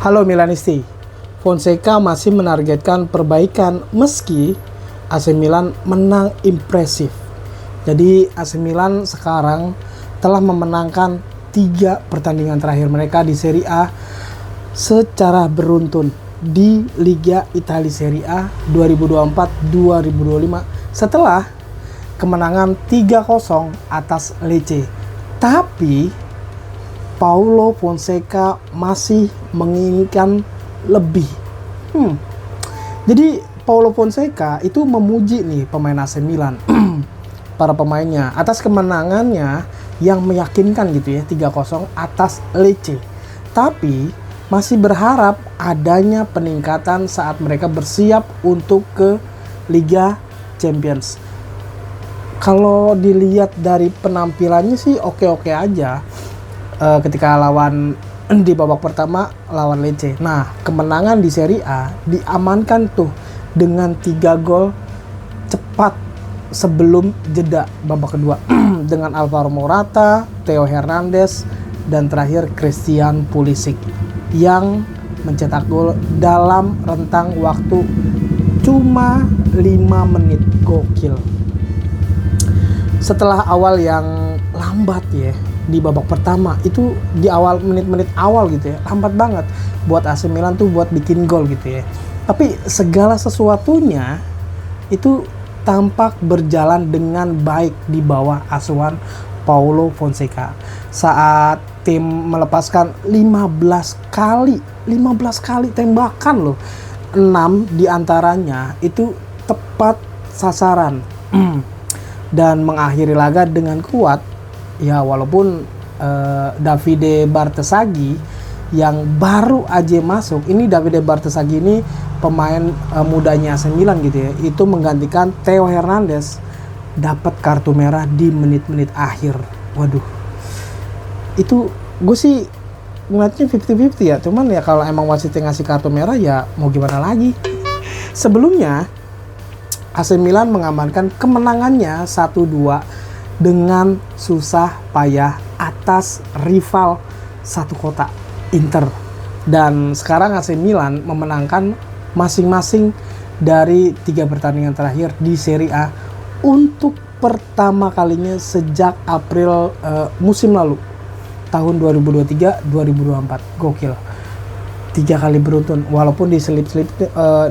Halo Milanisti, Fonseca masih menargetkan perbaikan meski AC Milan menang impresif. Jadi AC Milan sekarang telah memenangkan 3 pertandingan terakhir mereka di Serie A secara beruntun di Liga Italia Serie A 2024-2025 setelah kemenangan 3-0 atas Lecce. Tapi Paulo Fonseca masih menginginkan lebih. Jadi Paulo Fonseca itu memuji nih pemain AC Milan, para pemainnya atas kemenangannya yang meyakinkan gitu ya, 3-0 atas Lecce. Tapi masih berharap adanya peningkatan saat mereka bersiap untuk ke Liga Champions. Kalau dilihat dari penampilannya sih oke-oke aja. Ketika lawan di babak pertama lawan Lecce. Nah, kemenangan di Serie A diamankan tuh dengan 3 gol cepat sebelum jeda babak kedua dengan Alvaro Morata, Theo Hernandez, dan terakhir Christian Pulisic yang mencetak gol dalam rentang waktu cuma 5 menit. Gokil. Setelah awal yang lambat ya di babak pertama, itu di awal menit-menit awal gitu ya, lambat banget buat AC Milan tuh buat bikin gol gitu ya. Tapi segala sesuatunya itu tampak berjalan dengan baik di bawah asuhan Paulo Fonseca. Saat tim melepaskan 15 kali tembakan loh. 6 diantaranya itu tepat sasaran. Dan mengakhiri laga dengan kuat. Ya walaupun Davide Bartesaghi yang baru aja masuk, ini Davide Bartesaghi ini pemain mudanya AC Milan gitu ya, itu menggantikan Theo Hernandez, dapat kartu merah di menit-menit akhir. Waduh, itu gue sih ngeliatnya 50-50 ya, cuman ya kalau emang wasitnya ngasih kartu merah ya mau gimana lagi. Sebelumnya AC Milan mengamankan kemenangannya 1-2 dengan susah payah atas rival satu kota, Inter. Dan sekarang AC Milan memenangkan masing-masing dari 3 pertandingan terakhir di Serie A untuk pertama kalinya sejak April musim lalu, tahun 2023-2024. Gokil. 3 kali beruntun, walaupun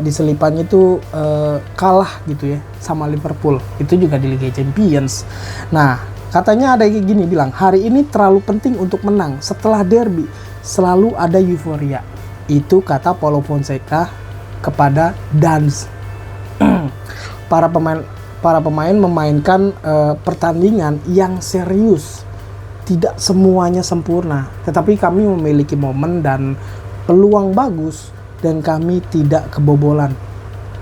diselipannya itu kalah gitu ya sama Liverpool, itu juga di Liga Champions. Nah, katanya ada yang gini bilang, hari ini terlalu penting untuk menang, setelah derby selalu ada euforia. Itu kata Paulo Fonseca kepada Danz. Para pemain memainkan pertandingan yang serius, tidak semuanya sempurna, tetapi kami memiliki momen dan peluang bagus dan kami tidak kebobolan.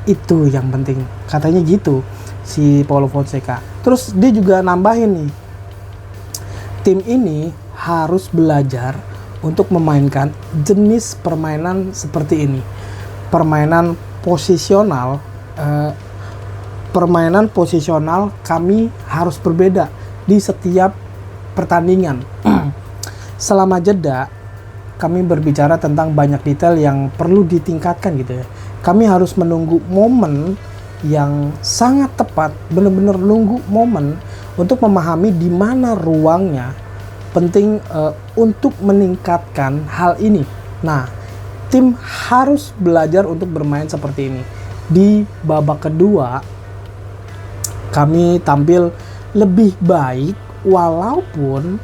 Itu yang penting, katanya gitu si Paulo Fonseca. Terus dia juga nambahin nih, tim ini harus belajar untuk memainkan jenis permainan seperti ini, permainan posisional. Permainan posisional kami harus berbeda di setiap pertandingan. Selama jeda kami berbicara tentang banyak detail yang perlu ditingkatkan gitu ya. Kami harus menunggu momen yang sangat tepat, benar-benar nunggu momen untuk memahami di mana ruangnya penting untuk meningkatkan hal ini. Nah, tim harus belajar untuk bermain seperti ini. Di babak kedua kami tampil lebih baik walaupun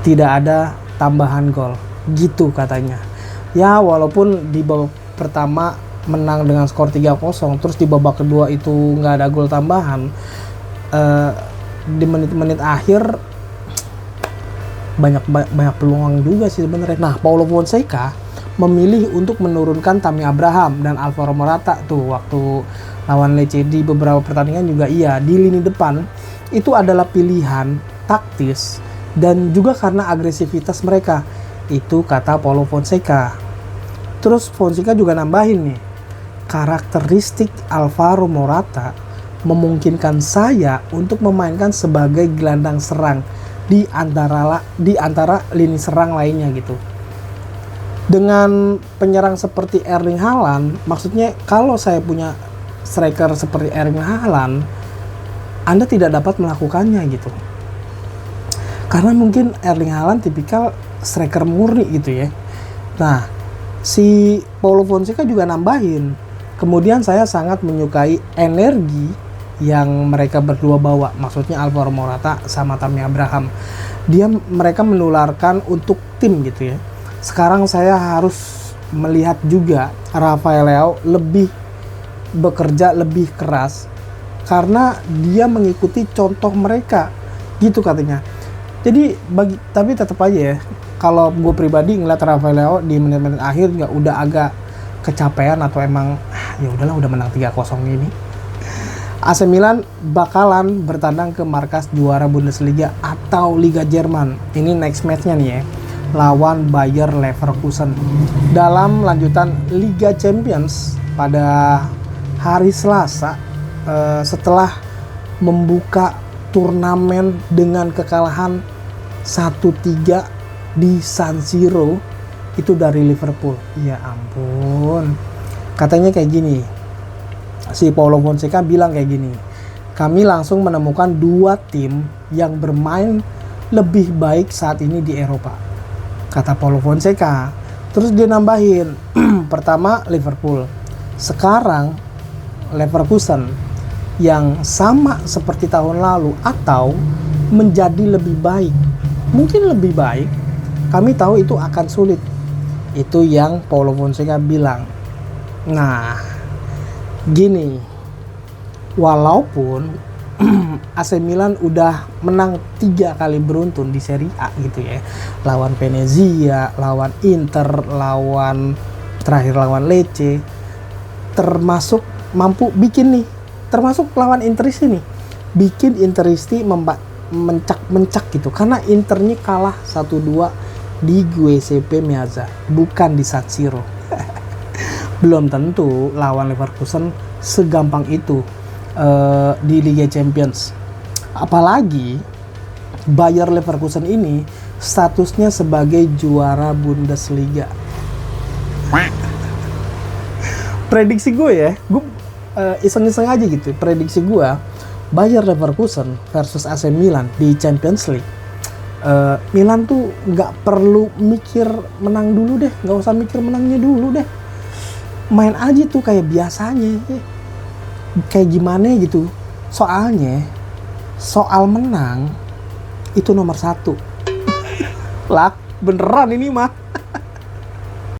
tidak ada tambahan gol, gitu katanya. Ya walaupun di babak pertama menang dengan skor 3-0, terus di babak kedua itu nggak ada gol tambahan, di menit-menit akhir banyak peluang juga sih sebenarnya. Nah, Paulo Fonseca memilih untuk menurunkan Tammy Abraham dan Alvaro Morata tuh waktu lawan Lecce. Di beberapa pertandingan juga di lini depan itu adalah pilihan taktis dan juga karena agresivitas mereka, itu kata Paulo Fonseca. Terus Fonseca juga nambahin nih, karakteristik Alvaro Morata memungkinkan saya untuk memainkan sebagai gelandang serang di antara lini serang lainnya gitu. Dengan penyerang seperti Erling Haaland, maksudnya kalau saya punya striker seperti Erling Haaland, Anda tidak dapat melakukannya gitu. Karena mungkin Erling Haaland tipikal striker murni gitu ya. Nah, si Paulo Fonseca juga nambahin. Kemudian saya sangat menyukai energi yang mereka berdua bawa. Maksudnya Alvaro Morata sama Tammy Abraham. Mereka menularkan untuk tim gitu ya. Sekarang saya harus melihat juga Rafael Leao lebih bekerja lebih keras karena dia mengikuti contoh mereka gitu katanya. Jadi tapi tetap aja ya, kalau gue pribadi ngeliat Rafael Leao di menit-menit akhir nggak udah agak kecapean atau emang ya udahlah udah menang 3-0 ini. AC Milan bakalan bertandang ke markas juara Bundesliga atau Liga Jerman. Ini next match-nya nih ya, lawan Bayer Leverkusen dalam lanjutan Liga Champions pada hari Selasa setelah membuka turnamen dengan kekalahan 1-3 di San Siro itu dari Liverpool. Ya ampun, katanya kayak gini, si Paulo Fonseca bilang kayak gini, kami langsung menemukan dua tim yang bermain lebih baik saat ini di Eropa, kata Paulo Fonseca. Terus dia nambahin, pertama Liverpool, sekarang Leverkusen yang sama seperti tahun lalu atau menjadi lebih baik. Mungkin lebih baik, kami tahu itu akan sulit. Itu yang Paulo Fonseca bilang. Nah, gini, walaupun AC Milan udah menang 3 kali beruntun di Serie A gitu ya, lawan Venezia, lawan Inter, terakhir lawan Lecce, termasuk mampu bikin nih, termasuk lawan Interisti nih, bikin Interisti mencak gitu, karena Internya kalah 1-2 di Giuseppe Meazza, bukan di San Siro. Belum tentu lawan Leverkusen segampang itu di Liga Champions. Apalagi Bayer Leverkusen ini statusnya sebagai juara Bundesliga. Prediksi gue ya, gue iseng-iseng aja gitu. Prediksi gue, Bayer Leverkusen versus AC Milan di Champions League. Milan tuh nggak perlu mikir menang dulu deh, nggak usah mikir menangnya dulu deh. Main aja tuh kayak biasanya, kayak gimana gitu. Soalnya soal menang itu nomor 1. Lah beneran ini mah.